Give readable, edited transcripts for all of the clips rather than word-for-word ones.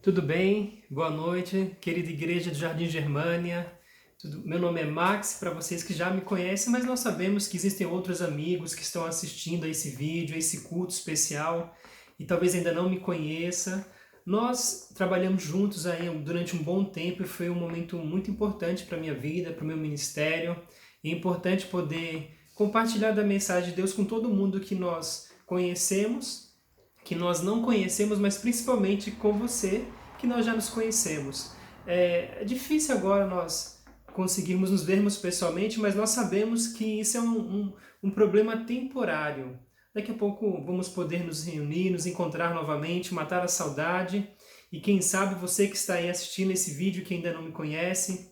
Tudo bem? Boa noite, querida igreja do Jardim Germânia. Meu nome é Max, para vocês que já me conhecem, mas nós sabemos que existem outros amigos que estão assistindo a esse vídeo, a esse culto especial, e talvez ainda não me conheça. Nós trabalhamos juntos aí durante um bom tempo e foi um momento muito importante para a minha vida, para o meu ministério. E é importante poder compartilhar da mensagem de Deus com todo mundo que nós conhecemos, que nós não conhecemos, mas principalmente com você, que nós já nos conhecemos. É difícil agora nós conseguirmos nos vermos pessoalmente, mas nós sabemos que isso é um problema temporário. Daqui a pouco vamos poder nos reunir, nos encontrar novamente, matar a saudade. E quem sabe você que está aí assistindo esse vídeo que ainda não me conhece,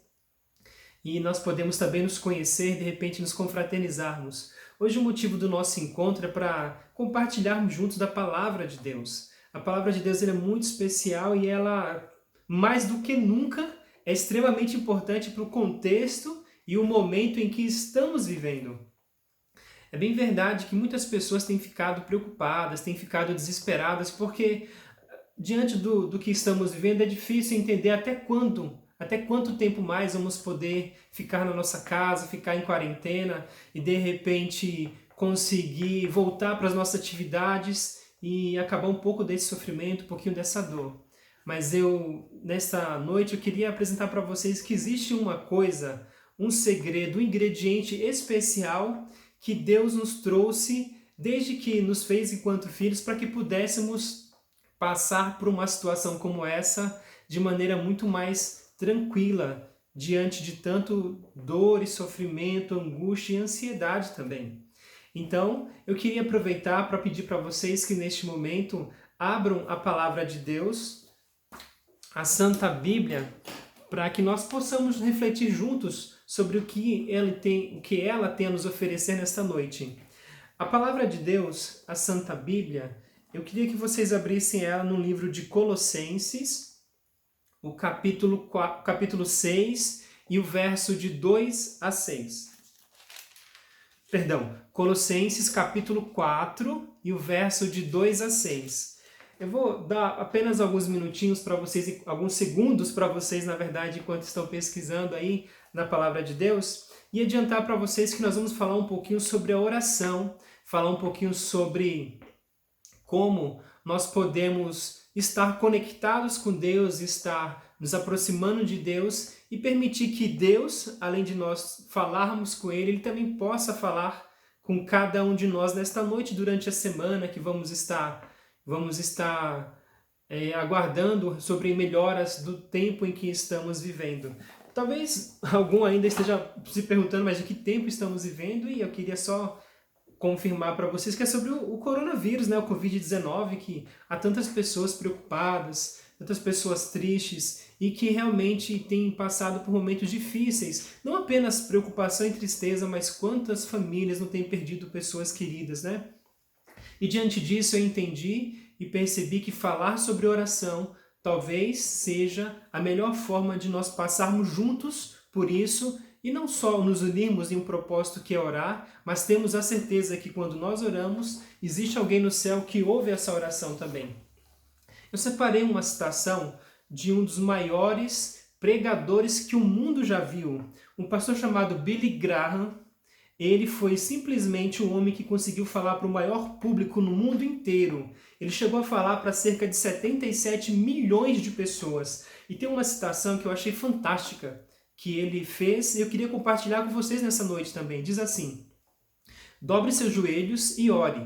e nós podemos também nos conhecer, de repente nos confraternizarmos. Hoje o motivo do nosso encontro é para compartilharmos juntos da Palavra de Deus. A Palavra de Deus ela é muito especial e ela, mais do que nunca, é extremamente importante para o contexto e o momento em que estamos vivendo. É bem verdade que muitas pessoas têm ficado preocupadas, têm ficado desesperadas, porque diante do que estamos vivendo é difícil entender até quanto tempo mais vamos poder ficar na nossa casa, ficar em quarentena e de repente conseguir voltar para as nossas atividades e acabar um pouco desse sofrimento, um pouquinho dessa dor. Mas nesta noite, eu queria apresentar para vocês que existe uma coisa, um segredo, um ingrediente especial que Deus nos trouxe desde que nos fez enquanto filhos para que pudéssemos passar por uma situação como essa de maneira muito mais tranquila, diante de tanto dor e sofrimento, angústia e ansiedade também. Então, eu queria aproveitar para pedir para vocês que neste momento abram a palavra de Deus, a Santa Bíblia, para que nós possamos refletir juntos sobre o que ela tem a nos oferecer nesta noite. A palavra de Deus, a Santa Bíblia, eu queria que vocês abrissem ela no livro de Colossenses, o capítulo 6 e o verso de 2 a 6. Perdão, Colossenses capítulo 4 e o verso de 2 a 6. Eu vou dar apenas alguns minutinhos para vocês, alguns segundos para vocês, na verdade, enquanto estão pesquisando aí na palavra de Deus, e adiantar para vocês que nós vamos falar um pouquinho sobre a oração, falar um pouquinho sobre como nós podemos estar conectados com Deus, estar nos aproximando de Deus e permitir que Deus, além de nós falarmos com Ele, Ele também possa falar com cada um de nós nesta noite, durante a semana que vamos estar aguardando sobre melhoras do tempo em que estamos vivendo. Talvez algum ainda esteja se perguntando, mas de que tempo estamos vivendo? E eu queria só confirmar para vocês que é sobre o coronavírus, né, o Covid-19, que há tantas pessoas preocupadas, tantas pessoas tristes e que realmente têm passado por momentos difíceis. Não apenas preocupação e tristeza, mas quantas famílias não têm perdido pessoas queridas, né? E diante disso eu entendi e percebi que falar sobre oração talvez seja a melhor forma de nós passarmos juntos por isso e não só nos unirmos em um propósito que é orar, mas temos a certeza que quando nós oramos, existe alguém no céu que ouve essa oração também. Eu separei uma citação de um dos maiores pregadores que o mundo já viu, um pastor chamado Billy Graham. Ele foi simplesmente o homem que conseguiu falar para o maior público no mundo inteiro. Ele chegou a falar para cerca de 77 milhões de pessoas. E tem uma citação que eu achei fantástica que ele fez e eu queria compartilhar com vocês nessa noite também. Diz assim: dobre seus joelhos e ore,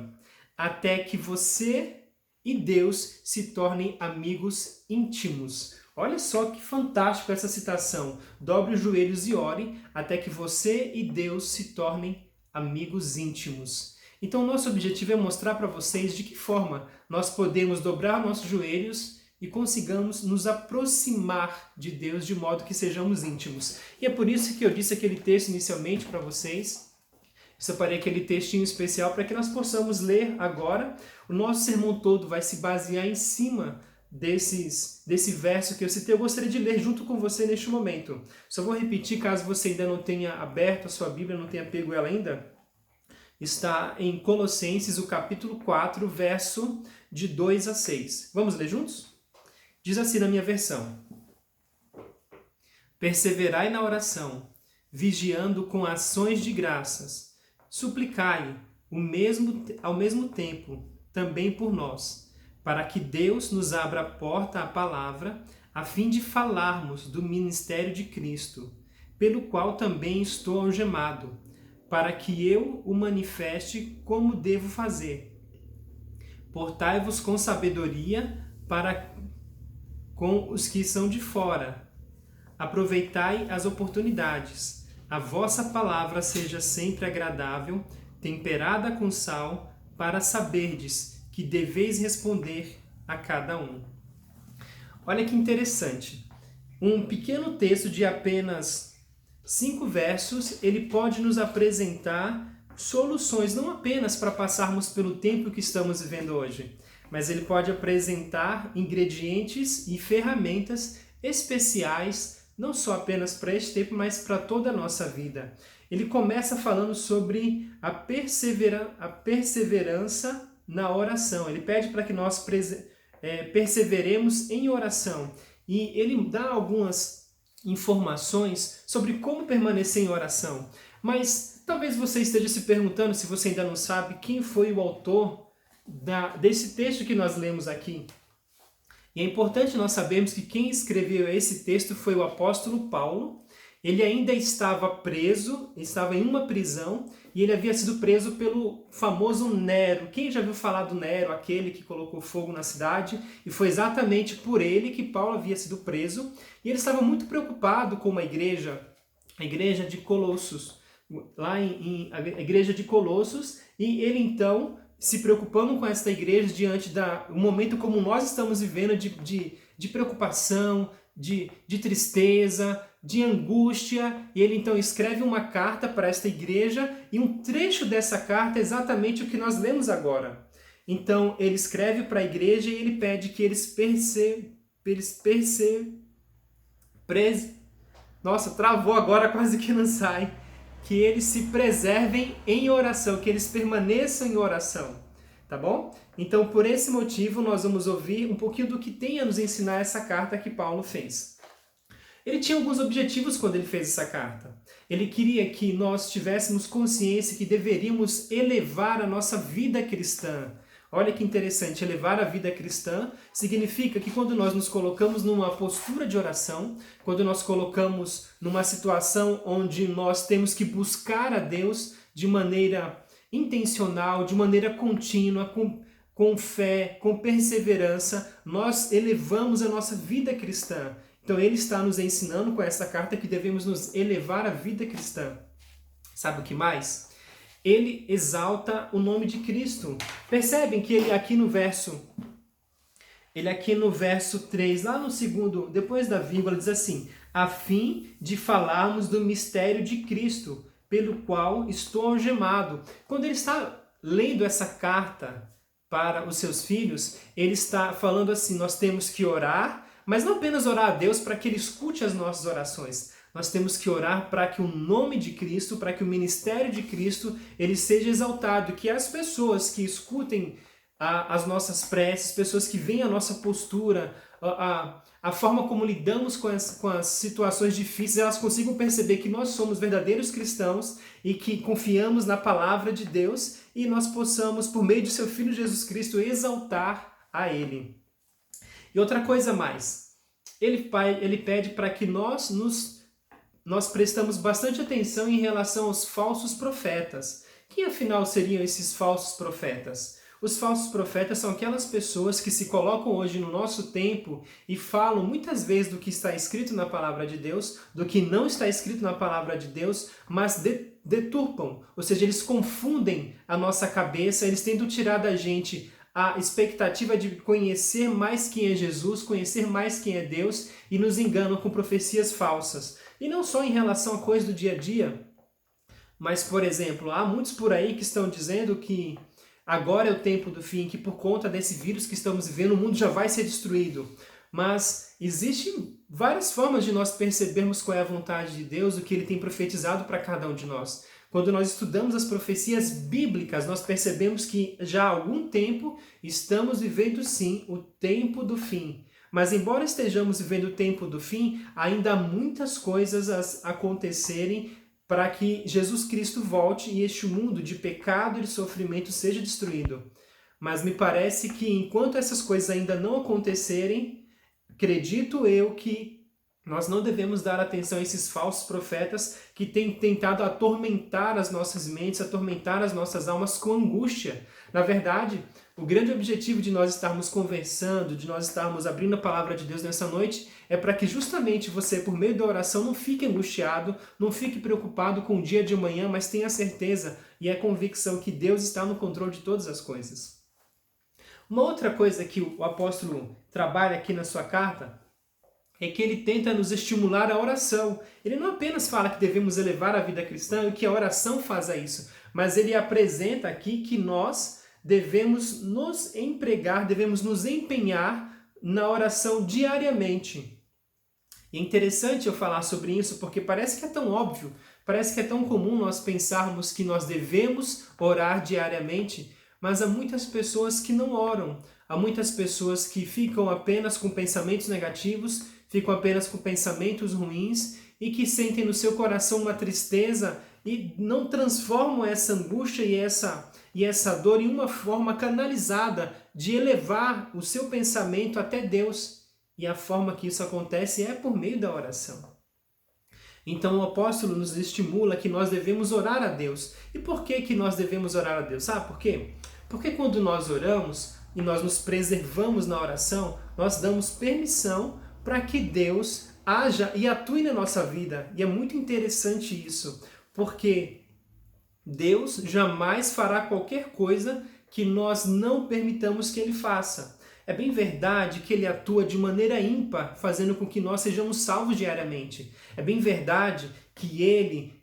até que você e Deus se tornem amigos íntimos. Olha só que fantástico essa citação. Dobre os joelhos e ore, até que você e Deus se tornem amigos íntimos. Então, nosso objetivo é mostrar para vocês de que forma nós podemos dobrar nossos joelhos e consigamos nos aproximar de Deus de modo que sejamos íntimos. E é por isso que eu disse aquele texto inicialmente para vocês. Separei aquele textinho especial para que nós possamos ler agora. O nosso sermão todo vai se basear em cima desse verso que eu citei. Eu gostaria de ler junto com você neste momento. Só vou repetir, caso você ainda não tenha aberto a sua Bíblia, não tenha pego ela ainda. Está em Colossenses, o capítulo 4, verso de 2 a 6. Vamos ler juntos? Diz assim na minha versão: perseverai na oração, vigiando com ações de graças. Suplicai ao mesmo tempo também por nós, para que Deus nos abra a porta à palavra, a fim de falarmos do ministério de Cristo, pelo qual também estou algemado, para que eu o manifeste como devo fazer. Portai-vos com sabedoria para com os que são de fora. Aproveitai as oportunidades. A vossa palavra seja sempre agradável, temperada com sal, para saberdes que deveis responder a cada um. Olha que interessante. Um pequeno texto de apenas 5 versos, ele pode nos apresentar soluções, não apenas para passarmos pelo tempo que estamos vivendo hoje, mas ele pode apresentar ingredientes e ferramentas especiais, não só apenas para este tempo, mas para toda a nossa vida. Ele começa falando sobre a perseverança na oração. Ele pede para que nós perseveremos em oração. E ele dá algumas informações sobre como permanecer em oração. Mas talvez você esteja se perguntando, se você ainda não sabe, quem foi o autor desse texto que nós lemos aqui. E é importante nós sabermos que quem escreveu esse texto foi o apóstolo Paulo. Ele ainda estava preso, estava em uma prisão, e ele havia sido preso pelo famoso Nero. Quem já viu falar do Nero, aquele que colocou fogo na cidade? E foi exatamente por ele que Paulo havia sido preso. E ele estava muito preocupado com a igreja de Colossos, lá a igreja de Colossos, e ele então, se preocupando com esta igreja diante do momento como nós estamos vivendo de preocupação, de tristeza, de angústia, e ele então escreve uma carta para esta igreja, e um trecho dessa carta é exatamente o que nós lemos agora. Então ele escreve para a igreja e ele pede que eles Nossa, travou agora, quase que não sai. Que eles se preservem em oração, que eles permaneçam em oração, tá bom? Então, por esse motivo, nós vamos ouvir um pouquinho do que tem a nos ensinar essa carta que Paulo fez. Ele tinha alguns objetivos quando ele fez essa carta. Ele queria que nós tivéssemos consciência que deveríamos elevar a nossa vida cristã. Olha que interessante, elevar a vida cristã significa que quando nós nos colocamos numa postura de oração, quando nós colocamos numa situação onde nós temos que buscar a Deus de maneira intencional, de maneira contínua, com fé, com perseverança, nós elevamos a nossa vida cristã. Então ele está nos ensinando com essa carta que devemos nos elevar a vida cristã. Sabe o que mais? Ele exalta o nome de Cristo. Percebem que ele aqui no verso 3, lá no segundo, depois da vírgula, diz assim: a fim de falarmos do mistério de Cristo, pelo qual estou algemado. Quando ele está lendo essa carta para os seus filhos, ele está falando assim: nós temos que orar, mas não apenas orar a Deus para que Ele escute as nossas orações. Nós temos que orar para que o nome de Cristo, para que o ministério de Cristo, ele seja exaltado, que as pessoas que escutem as nossas preces, pessoas que veem a nossa postura, a forma como lidamos com as situações difíceis, elas consigam perceber que nós somos verdadeiros cristãos e que confiamos na palavra de Deus e nós possamos, por meio de seu Filho Jesus Cristo, exaltar a Ele. E outra coisa mais, ele pede para que nós prestamos bastante atenção em relação aos falsos profetas. Quem afinal seriam esses falsos profetas? Os falsos profetas são aquelas pessoas que se colocam hoje no nosso tempo e falam muitas vezes do que está escrito na palavra de Deus, do que não está escrito na palavra de Deus, mas deturpam, ou seja, eles confundem a nossa cabeça, eles tentam tirar da gente a expectativa de conhecer mais quem é Jesus, conhecer mais quem é Deus, e nos enganam com profecias falsas. E não só em relação a coisas do dia a dia, mas, por exemplo, há muitos por aí que estão dizendo que agora é o tempo do fim, que por conta desse vírus que estamos vivendo, o mundo já vai ser destruído. Mas existem várias formas de nós percebermos qual é a vontade de Deus, o que Ele tem profetizado para cada um de nós. Quando nós estudamos as profecias bíblicas, nós percebemos que já há algum tempo estamos vivendo sim o tempo do fim. Mas embora estejamos vivendo o tempo do fim, ainda há muitas coisas a acontecerem para que Jesus Cristo volte e este mundo de pecado e de sofrimento seja destruído. Mas me parece que enquanto essas coisas ainda não acontecerem, acredito eu que nós não devemos dar atenção a esses falsos profetas que têm tentado atormentar as nossas mentes, atormentar as nossas almas com angústia. Na verdade, o grande objetivo de nós estarmos conversando, de nós estarmos abrindo a palavra de Deus nessa noite, é para que justamente você, por meio da oração, não fique angustiado, não fique preocupado com o dia de amanhã, mas tenha certeza e a convicção que Deus está no controle de todas as coisas. Uma outra coisa que o apóstolo trabalha aqui na sua carta é que ele tenta nos estimular à oração. Ele não apenas fala que devemos elevar a vida cristã e que a oração faça isso, mas ele apresenta aqui que nós devemos nos empregar, devemos nos empenhar na oração diariamente. E é interessante eu falar sobre isso porque parece que é tão óbvio, parece que é tão comum nós pensarmos que nós devemos orar diariamente, mas há muitas pessoas que não oram, há muitas pessoas que ficam apenas com pensamentos negativos, ficam apenas com pensamentos ruins e que sentem no seu coração uma tristeza e não transformam essa angústia e essa dor em uma forma canalizada de elevar o seu pensamento até Deus. E a forma que isso acontece é por meio da oração. Então o apóstolo nos estimula que nós devemos orar a Deus. E por que nós devemos orar a Deus? Sabe por quê? Porque quando nós oramos e nós nos preservamos na oração, nós damos permissão para que Deus haja e atue na nossa vida. E é muito interessante isso, porque Deus jamais fará qualquer coisa que nós não permitamos que Ele faça. É bem verdade que Ele atua de maneira ímpar, fazendo com que nós sejamos salvos diariamente. É bem verdade que Ele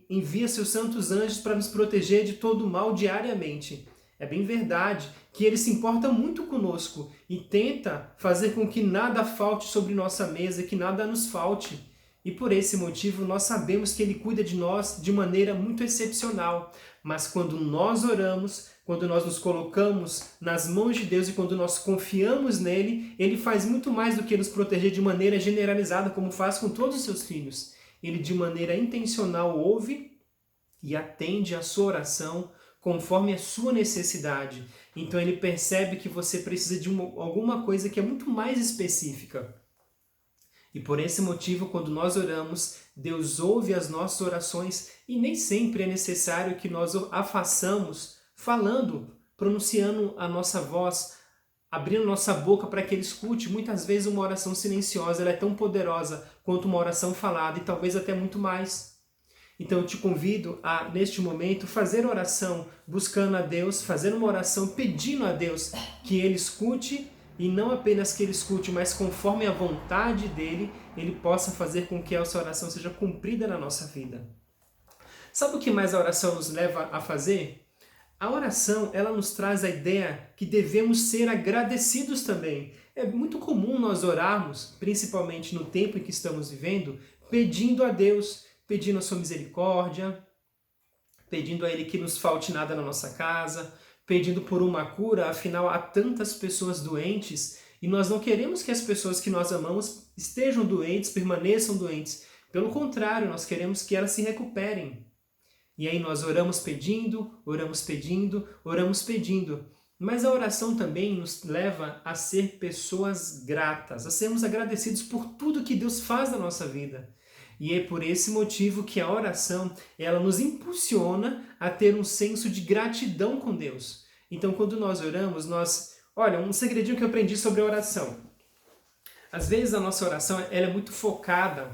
envia seus santos anjos para nos proteger de todo o mal diariamente. É bem verdade que Ele se importa muito conosco e tenta fazer com que nada falte sobre nossa mesa, que nada nos falte. E por esse motivo nós sabemos que Ele cuida de nós de maneira muito excepcional. Mas quando nós oramos, quando nós nos colocamos nas mãos de Deus e quando nós confiamos nele, Ele faz muito mais do que nos proteger de maneira generalizada, como faz com todos os seus filhos. Ele de maneira intencional ouve e atende a sua oração conforme a sua necessidade. Então ele percebe que você precisa de alguma coisa que é muito mais específica. E por esse motivo, quando nós oramos, Deus ouve as nossas orações e nem sempre é necessário que nós a façamos falando, pronunciando a nossa voz, abrindo nossa boca para que Ele escute. Muitas vezes uma oração silenciosa ela é tão poderosa quanto uma oração falada e talvez até muito mais. Então eu te convido a, neste momento, fazer oração buscando a Deus, fazer uma oração pedindo a Deus que Ele escute e não apenas que Ele escute, mas conforme a vontade dEle, Ele possa fazer com que essa oração seja cumprida na nossa vida. Sabe o que mais a oração nos leva a fazer? A oração, ela nos traz a ideia que devemos ser agradecidos também. É muito comum nós orarmos, principalmente no tempo em que estamos vivendo, pedindo a Deus, pedindo a sua misericórdia, pedindo a Ele que nos falte nada na nossa casa, pedindo por uma cura, afinal há tantas pessoas doentes e nós não queremos que as pessoas que nós amamos estejam doentes, permaneçam doentes. Pelo contrário, nós queremos que elas se recuperem. E aí nós oramos pedindo, oramos pedindo, oramos pedindo. Mas a oração também nos leva a ser pessoas gratas, a sermos agradecidos por tudo que Deus faz na nossa vida. E é por esse motivo que a oração, ela nos impulsiona a ter um senso de gratidão com Deus. Então, quando nós oramos, Olha, um segredinho que eu aprendi sobre a oração. Às vezes a nossa oração ela é muito focada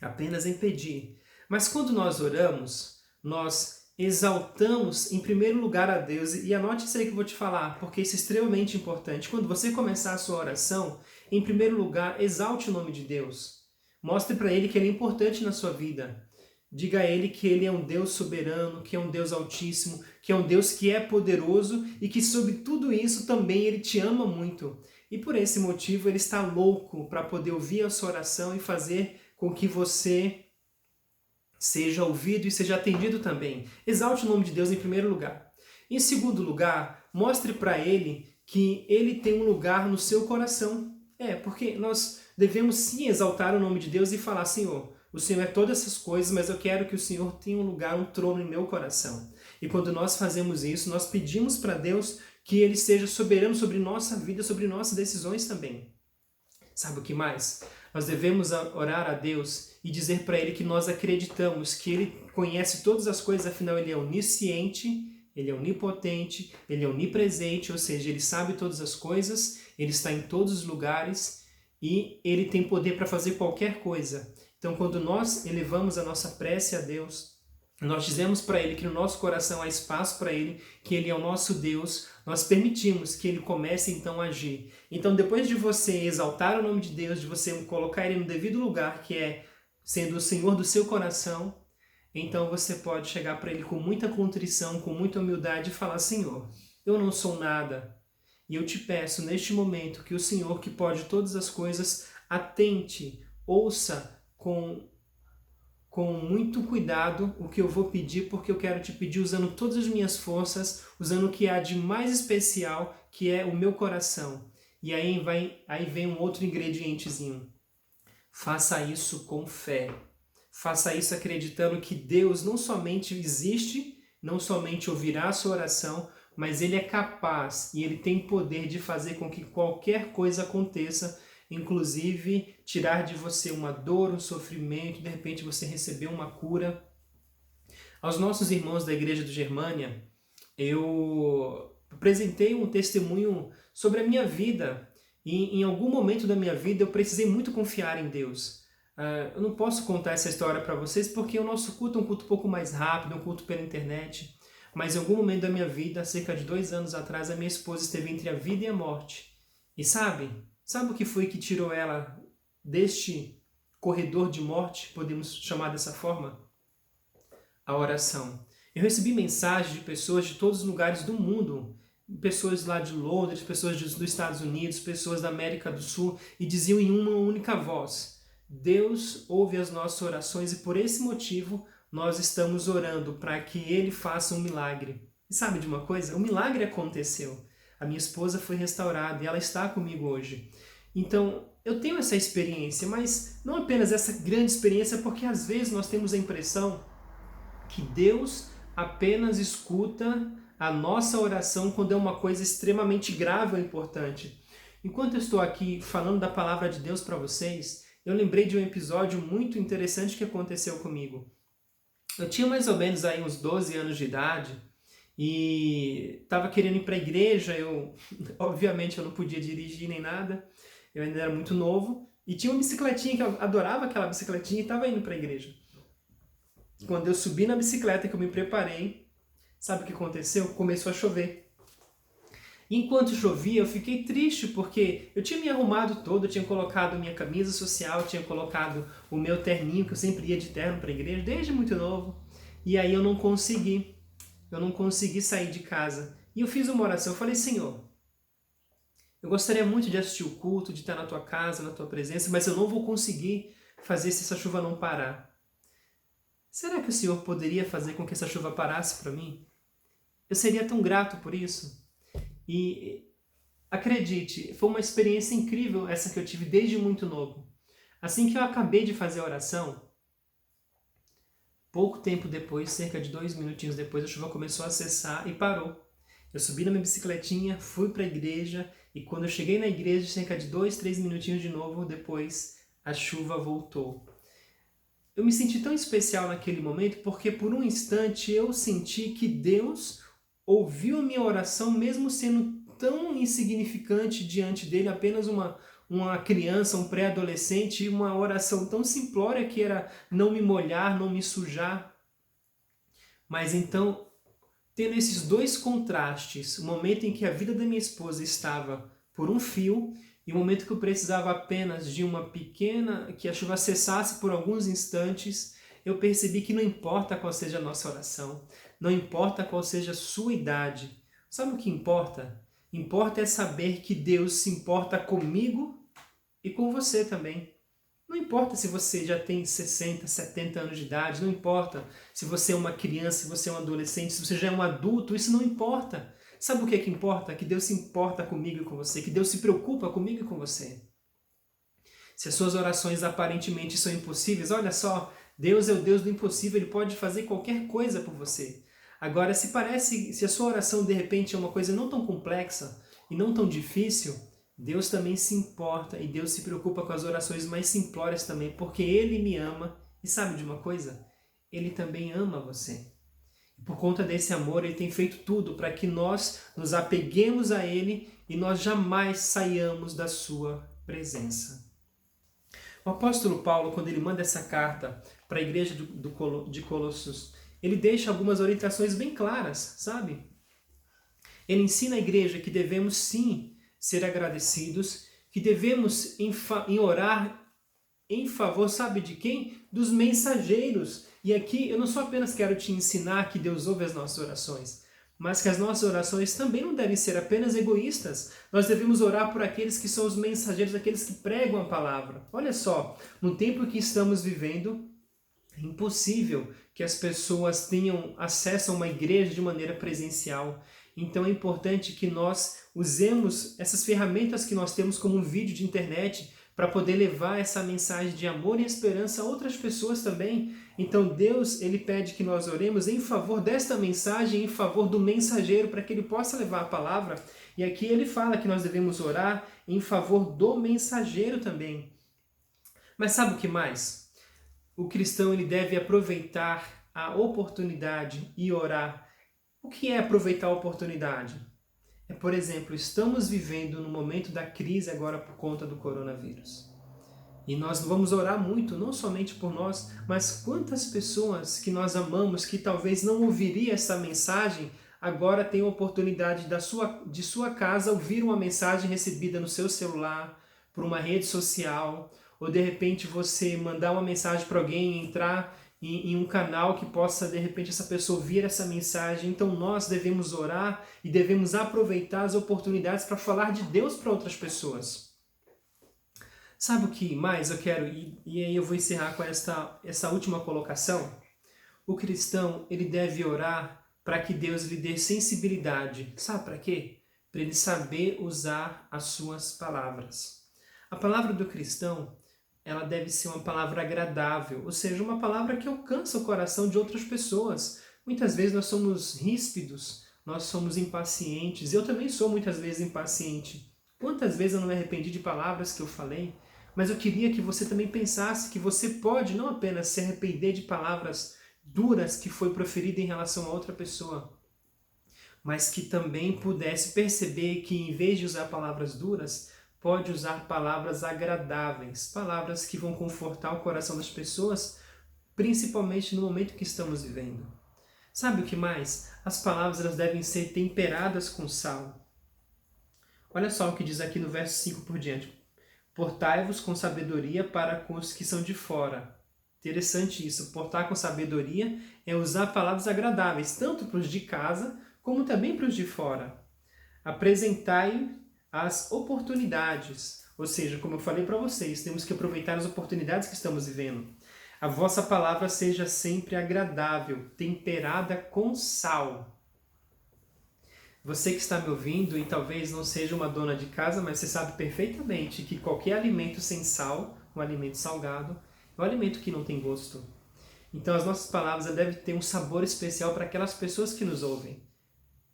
apenas em pedir. Mas quando nós oramos, nós exaltamos em primeiro lugar a Deus. E anote isso aí que eu vou te falar, porque isso é extremamente importante. Quando você começar a sua oração, em primeiro lugar, exalte o nome de Deus. Mostre para Ele que Ele é importante na sua vida. Diga a Ele que Ele é um Deus soberano, que é um Deus altíssimo, que é um Deus que é poderoso e que sobre tudo isso também Ele te ama muito. E por esse motivo Ele está louco para poder ouvir a sua oração e fazer com que você seja ouvido e seja atendido também. Exalte o nome de Deus em primeiro lugar. Em segundo lugar, mostre para Ele que Ele tem um lugar no seu coração. Porque nós devemos sim exaltar o nome de Deus e falar, Senhor, o Senhor é todas essas coisas, mas eu quero que o Senhor tenha um lugar, um trono em meu coração. E quando nós fazemos isso, nós pedimos para Deus que Ele seja soberano sobre nossa vida, sobre nossas decisões também. Sabe o que mais? Nós devemos orar a Deus e dizer para Ele que nós acreditamos que Ele conhece todas as coisas, afinal Ele é onisciente, Ele é onipotente, Ele é onipresente, ou seja, Ele sabe todas as coisas, Ele está em todos os lugares e Ele tem poder para fazer qualquer coisa. Então, quando nós elevamos a nossa prece a Deus, nós dizemos para Ele que no nosso coração há espaço para Ele, que Ele é o nosso Deus, nós permitimos que Ele comece então a agir. Então, depois de você exaltar o nome de Deus, de você colocar Ele no devido lugar, que é sendo o Senhor do seu coração, então você pode chegar para Ele com muita contrição, com muita humildade e falar, Senhor, eu não sou nada, e eu te peço neste momento que o Senhor, que pode todas as coisas, atente, ouça com muito cuidado o que eu vou pedir, porque eu quero te pedir usando todas as minhas forças, usando o que há de mais especial, que é o meu coração. E aí vem um outro ingredientezinho. Faça isso com fé. Faça isso acreditando que Deus não somente existe, não somente ouvirá a sua oração, mas Ele é capaz e Ele tem poder de fazer com que qualquer coisa aconteça, inclusive tirar de você uma dor, um sofrimento, de repente você receber uma cura. Aos nossos irmãos da Igreja do Germânia, eu apresentei um testemunho sobre a minha vida e em algum momento da minha vida eu precisei muito confiar em Deus. Eu não posso contar essa história para vocês porque o nosso culto é um culto um pouco mais rápido, é um culto pela internet, mas em algum momento da minha vida, cerca de 2 anos atrás, a minha esposa esteve entre a vida e a morte. E sabe o que foi que tirou ela deste corredor de morte, podemos chamar dessa forma? A oração. Eu recebi mensagens de pessoas de todos os lugares do mundo, pessoas lá de Londres, pessoas dos Estados Unidos, pessoas da América do Sul, e diziam em uma única voz, Deus ouve as nossas orações e por esse motivo nós estamos orando para que Ele faça um milagre. E sabe de uma coisa? O milagre aconteceu. A minha esposa foi restaurada e ela está comigo hoje. Então, eu tenho essa experiência, mas não apenas essa grande experiência, porque às vezes nós temos a impressão que Deus apenas escuta a nossa oração quando é uma coisa extremamente grave ou importante. Enquanto eu estou aqui falando da palavra de Deus para vocês, eu lembrei de um episódio muito interessante que aconteceu comigo. Eu tinha mais ou menos aí uns 12 anos de idade e estava querendo ir para a igreja. Obviamente eu não podia dirigir nem nada, eu ainda era muito novo, e tinha uma bicicletinha que eu adorava, aquela bicicletinha, e estava indo para a igreja. Quando eu subi na bicicleta, que eu me preparei, sabe o que aconteceu? Começou a chover. E enquanto chovia, eu fiquei triste, porque eu tinha me arrumado todo, eu tinha colocado minha camisa social, tinha colocado o meu terninho, que eu sempre ia de terno para a igreja, desde muito novo, e aí eu não consegui sair de casa. E eu fiz uma oração, eu falei, Senhor, eu gostaria muito de assistir o culto, de estar na tua casa, na tua presença, mas eu não vou conseguir fazer se essa chuva não parar. Será que o Senhor poderia fazer com que essa chuva parasse para mim? Eu seria tão grato por isso. E acredite, foi uma experiência incrível essa que eu tive desde muito novo. Assim que eu acabei de fazer a oração, pouco tempo depois, cerca de 2 minutinhos depois, a chuva começou a cessar e parou. Eu subi na minha bicicletinha, fui para a igreja e quando eu cheguei na igreja, cerca de 2, 3 minutinhos de novo depois, a chuva voltou. Eu me senti tão especial naquele momento porque por um instante eu senti que Deus ouviu a minha oração mesmo sendo tão insignificante diante dele, apenas uma criança, um pré-adolescente, e uma oração tão simplória que era não me molhar, não me sujar. Mas então, tendo esses dois contrastes, o momento em que a vida da minha esposa estava por um fio e o momento que eu precisava apenas de uma pequena, que a chuva cessasse por alguns instantes, eu percebi que não importa qual seja a nossa oração, não importa qual seja a sua idade. Sabe o que importa? Importa é saber que Deus se importa comigo e com você também. Não importa se você já tem 60, 70 anos de idade, não importa se você é uma criança, se você é um adolescente, se você já é um adulto, isso não importa. Sabe o que é que importa? Que Deus se importa comigo e com você, que Deus se preocupa comigo e com você. Se as suas orações aparentemente são impossíveis, olha só, Deus é o Deus do impossível, Ele pode fazer qualquer coisa por você. Agora, se a sua oração de repente é uma coisa não tão complexa e não tão difícil, Deus também se importa e Deus se preocupa com as orações mais simplórias também, porque Ele me ama e sabe de uma coisa? Ele também ama você. E por conta desse amor, Ele tem feito tudo para que nós nos apeguemos a Ele e nós jamais saiamos da sua presença. O apóstolo Paulo, quando ele manda essa carta para a igreja de Colossos, ele deixa algumas orientações bem claras, sabe? Ele ensina a igreja que devemos sim ser agradecidos, que devemos em orar em favor, sabe de quem? Dos mensageiros. E aqui eu não só apenas quero te ensinar que Deus ouve as nossas orações, mas que as nossas orações também não devem ser apenas egoístas. Nós devemos orar por aqueles que são os mensageiros, aqueles que pregam a palavra. Olha só, no tempo que estamos vivendo, é impossível que as pessoas tenham acesso a uma igreja de maneira presencial. Então é importante que nós usemos essas ferramentas que nós temos como um vídeo de internet para poder levar essa mensagem de amor e esperança a outras pessoas também. Então Deus, Ele pede que nós oremos em favor desta mensagem, em favor do mensageiro, para que ele possa levar a palavra. E aqui ele fala que nós devemos orar em favor do mensageiro também. Mas sabe o que mais? O cristão ele deve aproveitar a oportunidade e orar. O que é aproveitar a oportunidade? Por exemplo, estamos vivendo no momento da crise agora por conta do coronavírus. E nós vamos orar muito, não somente por nós, mas quantas pessoas que nós amamos, que talvez não ouviriam essa mensagem, agora têm a oportunidade de sua casa ouvir uma mensagem recebida no seu celular, por uma rede social, ou de repente você mandar uma mensagem para alguém, entrar em um canal que possa, de repente, essa pessoa ouvir essa mensagem. Então nós devemos orar e devemos aproveitar as oportunidades para falar de Deus para outras pessoas. Sabe o que mais eu quero? E aí eu vou encerrar com essa última colocação. O cristão, ele deve orar para que Deus lhe dê sensibilidade. Sabe para quê? Para ele saber usar as suas palavras. A palavra do cristão, ela deve ser uma palavra agradável, ou seja, uma palavra que alcança o coração de outras pessoas. Muitas vezes nós somos ríspidos, nós somos impacientes. Eu também sou muitas vezes impaciente. Quantas vezes eu não me arrependi de palavras que eu falei? Mas eu queria que você também pensasse que você pode não apenas se arrepender de palavras duras que foi proferida em relação a outra pessoa, mas que também pudesse perceber que em vez de usar palavras duras, pode usar palavras agradáveis, palavras que vão confortar o coração das pessoas, principalmente no momento que estamos vivendo. Sabe o que mais? As palavras elas devem ser temperadas com sal. Olha só o que diz aqui no verso 5 por diante. Portai-vos com sabedoria para com os que são de fora. Interessante isso. Portar com sabedoria é usar palavras agradáveis, tanto para os de casa, como também para os de fora. Apresentai as oportunidades. Ou seja, como eu falei para vocês, temos que aproveitar as oportunidades que estamos vivendo. A vossa palavra seja sempre agradável, temperada com sal. Você que está me ouvindo e talvez não seja uma dona de casa, mas você sabe perfeitamente que qualquer alimento sem sal, um alimento salgado, é um alimento que não tem gosto. Então as nossas palavras devem ter um sabor especial para aquelas pessoas que nos ouvem.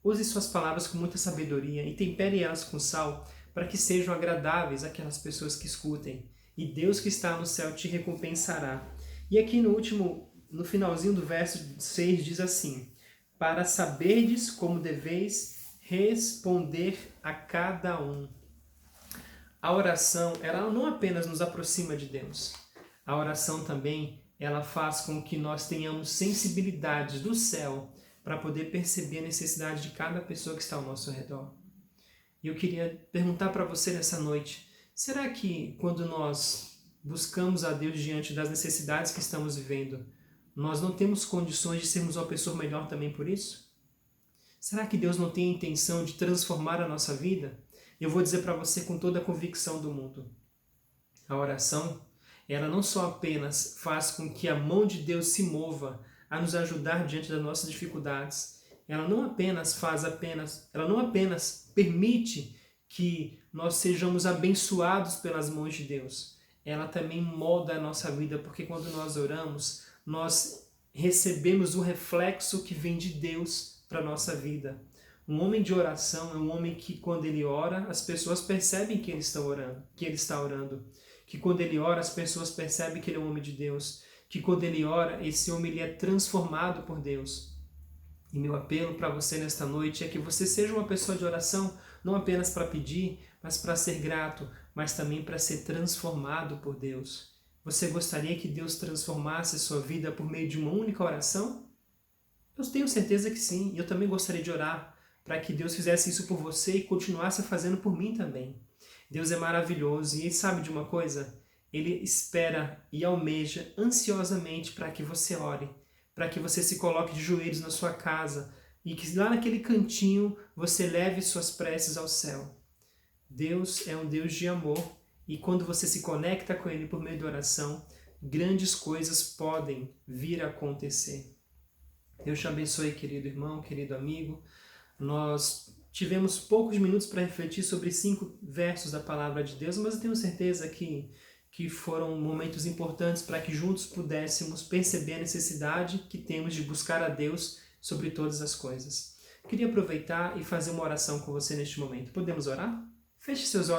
Use suas palavras com muita sabedoria e tempere elas com sal para que sejam agradáveis àquelas pessoas que escutem. E Deus que está no céu te recompensará. E aqui no finalzinho do verso 6 diz assim: para saberdes como deveis responder a cada um. A oração, ela não apenas nos aproxima de Deus. A oração também, ela faz com que nós tenhamos sensibilidade do céu para poder perceber a necessidade de cada pessoa que está ao nosso redor. E eu queria perguntar para você nessa noite, será que quando nós buscamos a Deus diante das necessidades que estamos vivendo, nós não temos condições de sermos uma pessoa melhor também por isso? Será que Deus não tem a intenção de transformar a nossa vida? Eu vou dizer para você com toda a convicção do mundo. A oração, ela não só apenas faz com que a mão de Deus se mova a nos ajudar diante das nossas dificuldades, ela não apenas permite que nós sejamos abençoados pelas mãos de Deus, ela também molda a nossa vida, porque quando nós oramos, nós recebemos o reflexo que vem de Deus para a nossa vida. Um homem de oração é um homem que, quando ele ora, as pessoas percebem que ele está orando. Que quando ele ora, as pessoas percebem que ele é um homem de Deus. Que quando ele ora, esse homem ele é transformado por Deus. E meu apelo para você nesta noite é que você seja uma pessoa de oração, não apenas para pedir, mas para ser grato, mas também para ser transformado por Deus. Você gostaria que Deus transformasse a sua vida por meio de uma única oração? Eu tenho certeza que sim, e eu também gostaria de orar para que Deus fizesse isso por você e continuasse fazendo por mim também. Deus é maravilhoso e Ele sabe de uma coisa? Ele espera e almeja ansiosamente para que você ore, para que você se coloque de joelhos na sua casa e que lá naquele cantinho você leve suas preces ao céu. Deus é um Deus de amor e quando você se conecta com Ele por meio de oração, grandes coisas podem vir a acontecer. Deus te abençoe, querido irmão, querido amigo. Nós tivemos poucos minutos para refletir sobre 5 versos da palavra de Deus, mas eu tenho certeza que foram momentos importantes para que juntos pudéssemos perceber a necessidade que temos de buscar a Deus sobre todas as coisas. Queria aproveitar e fazer uma oração com você neste momento. Podemos orar? Feche seus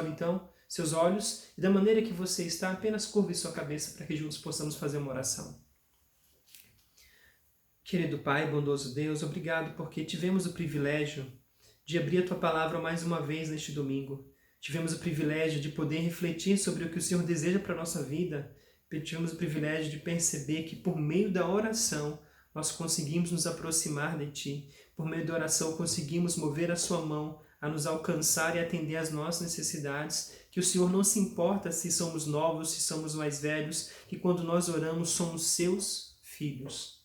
olhos e da maneira que você está, apenas curve sua cabeça para que juntos possamos fazer uma oração. Querido Pai, bondoso Deus, obrigado porque tivemos o privilégio de abrir a Tua Palavra mais uma vez neste domingo. Tivemos o privilégio de poder refletir sobre o que o Senhor deseja para a nossa vida. Tivemos o privilégio de perceber que por meio da oração nós conseguimos nos aproximar de Ti. Por meio da oração conseguimos mover a Sua mão a nos alcançar e atender às nossas necessidades. Que o Senhor não se importa se somos novos, se somos mais velhos, que quando nós oramos somos Seus filhos.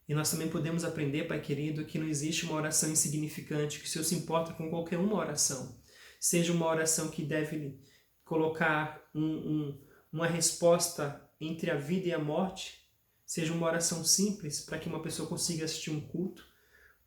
E nós também podemos aprender, Pai querido, que não existe uma oração insignificante, que o Senhor se importa com qualquer uma oração. Seja uma oração que deve colocar uma resposta entre a vida e a morte, seja uma oração simples para que uma pessoa consiga assistir um culto,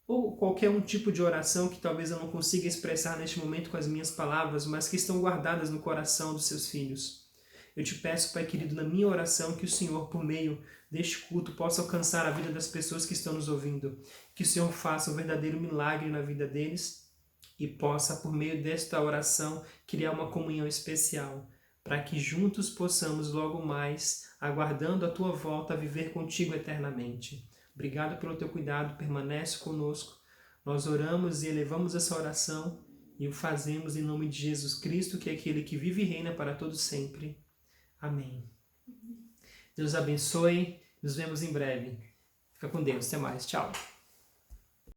ou qualquer um tipo de oração que talvez eu não consiga expressar neste momento com as minhas palavras, mas que estão guardadas no coração dos seus filhos. Eu te peço, Pai querido, na minha oração, que o Senhor, por meio deste culto, possa alcançar a vida das pessoas que estão nos ouvindo. Que o Senhor faça um verdadeiro milagre na vida deles e possa, por meio desta oração, criar uma comunhão especial, para que juntos possamos logo mais, aguardando a Tua volta, viver contigo eternamente. Obrigado pelo Teu cuidado, permanece conosco. Nós oramos e elevamos essa oração e o fazemos em nome de Jesus Cristo, que é aquele que vive e reina para todos sempre. Amém. Deus abençoe. Nos vemos em breve. Fica com Deus. Até mais. Tchau.